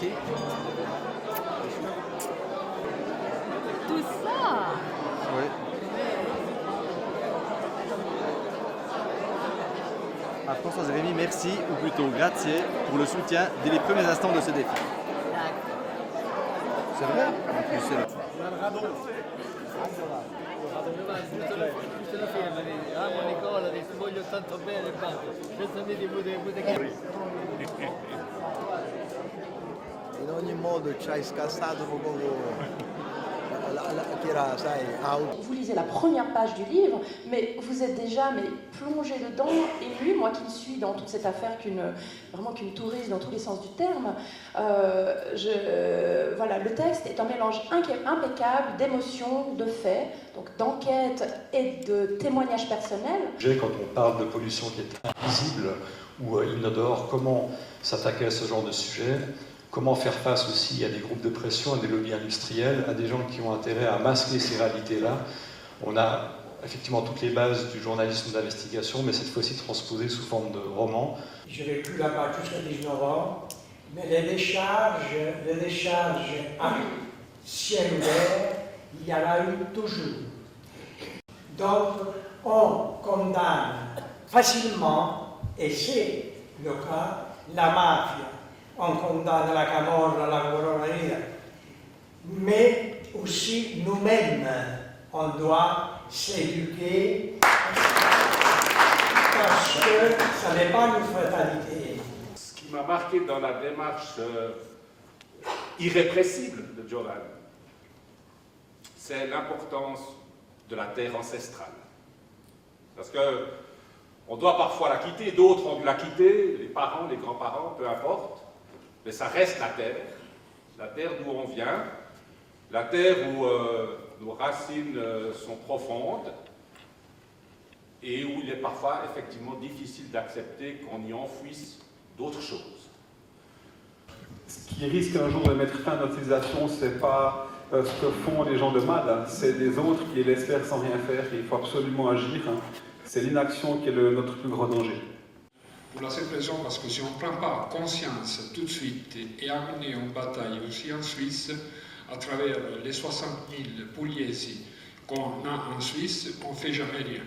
Merci. Tout ça. Oui. Ah, Françoise Rémy, merci, ou plutôt grazie, pour le soutien dès les premiers instants de ce défi. C'est vrai? En plus, c'est là. In ogni modo ci hai scassato un po' che era, sai, auto. Vous lisez la première page du livre, mais vous êtes déjà plongé dedans, ému, moi qui suis dans toute cette affaire vraiment qu'une touriste dans tous les sens du terme. Voilà, le texte est un mélange impeccable d'émotions, de faits, donc d'enquête et de témoignages personnels. Quand on parle de pollution qui est invisible ou inodore, comment s'attaquer à ce genre de sujet? Comment faire face aussi à des groupes de pression, à des lobbies industriels, à des gens qui ont intérêt à masquer ces réalités-là? On a effectivement toutes les bases du journalisme d'investigation, mais cette fois-ci transposées sous forme de roman. J'ai vécu là-bas jusqu'à 19 ans, mais les décharges à ciel ouvert, il y en a eu toujours. Donc, on condamne facilement, et c'est le cas, la mafia. On condamne la camorra, la coroneria, mais aussi nous-mêmes, on doit s'éduquer parce que ça n'est pas une fatalité. Ce qui m'a marqué dans la démarche irrépressible de Giovanni, c'est l'importance de la terre ancestrale. Parce que on doit parfois la quitter, d'autres ont dû la quitter, les parents, les grands-parents, peu importe. Mais ça reste la terre d'où on vient, la terre où nos racines sont profondes et où il est parfois effectivement difficile d'accepter qu'on y enfouisse d'autres choses. Ce qui risque un jour de mettre fin à notre civilisation, ce n'est pas ce que font les gens de mal, c'est des autres qui laissent faire sans rien faire et il faut absolument agir. C'est l'inaction qui est notre plus grand danger. Pour la simple raison parce que si on ne prend pas conscience tout de suite et amener en bataille aussi en Suisse, à travers les 60 000 Pugliesi qu'on a en Suisse, on ne fait jamais rien.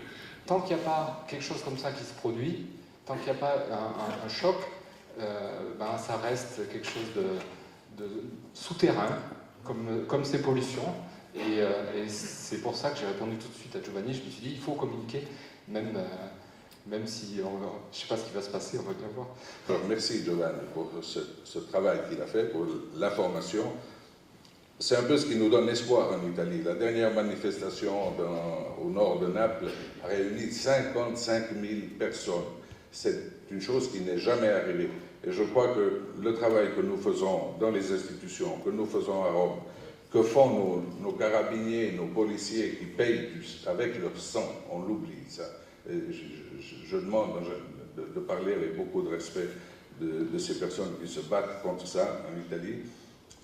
Tant qu'il n'y a pas quelque chose comme ça qui se produit, tant qu'il n'y a pas un choc, ça reste quelque chose de souterrain, comme ces pollutions. Et c'est pour ça que j'ai répondu tout de suite à Giovanni. Je me suis dit, il faut communiquer, même si je ne sais pas ce qui va se passer, on va bien voir. Alors, merci Giovanni pour ce travail qu'il a fait, pour l'information. C'est un peu ce qui nous donne espoir en Italie. La dernière manifestation au nord de Naples a réuni 55 000 personnes. C'est une chose qui n'est jamais arrivée. Et je crois que le travail que nous faisons dans les institutions, que nous faisons à Rome, que font nos carabiniers, nos policiers qui payent avec leur sang, on l'oublie ça. Et je demande de parler avec beaucoup de respect de ces personnes qui se battent contre ça en Italie.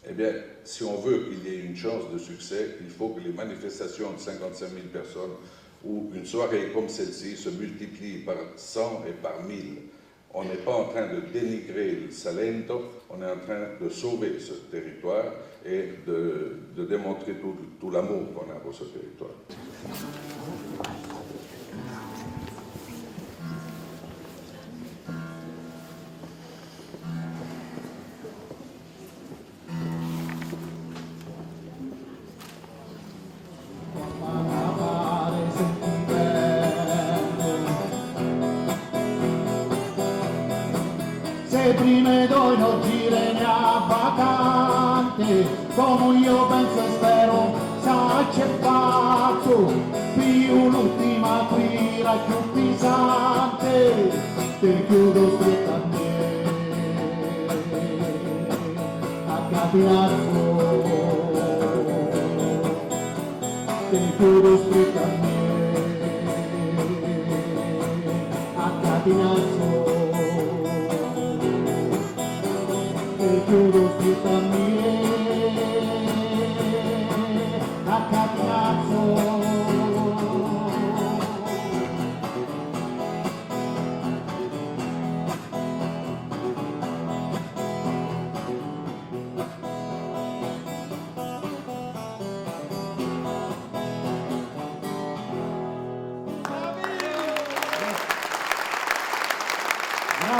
Eh bien, si on veut qu'il y ait une chance de succès, il faut que les manifestations de 55 000 personnes ou une soirée comme celle-ci se multiplient par 100 et par 1000. On n'est pas en train de dénigrer le Salento, on est en train de sauver ce territoire et de démontrer tout l'amour qu'on a pour ce territoire. Se prima d'oi non girene a vacante, come io penso e spero, sa c'è fatto, più l'ultima quira più pesante, ti chiudo stretta a me, a capinazzo, ti chiudo stretta a me, a capinazzo. Chiudo stretta a me, a capiazzo.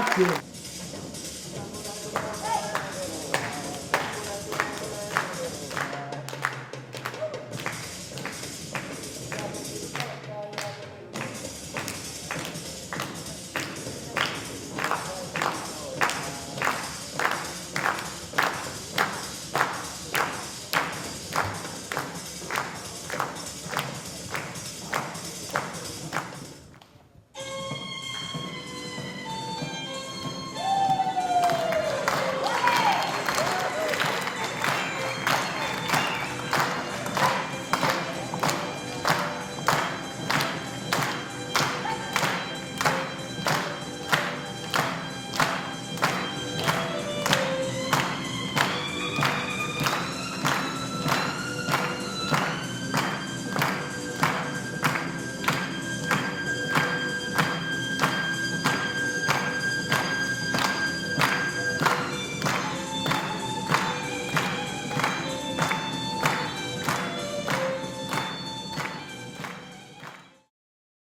Grazie.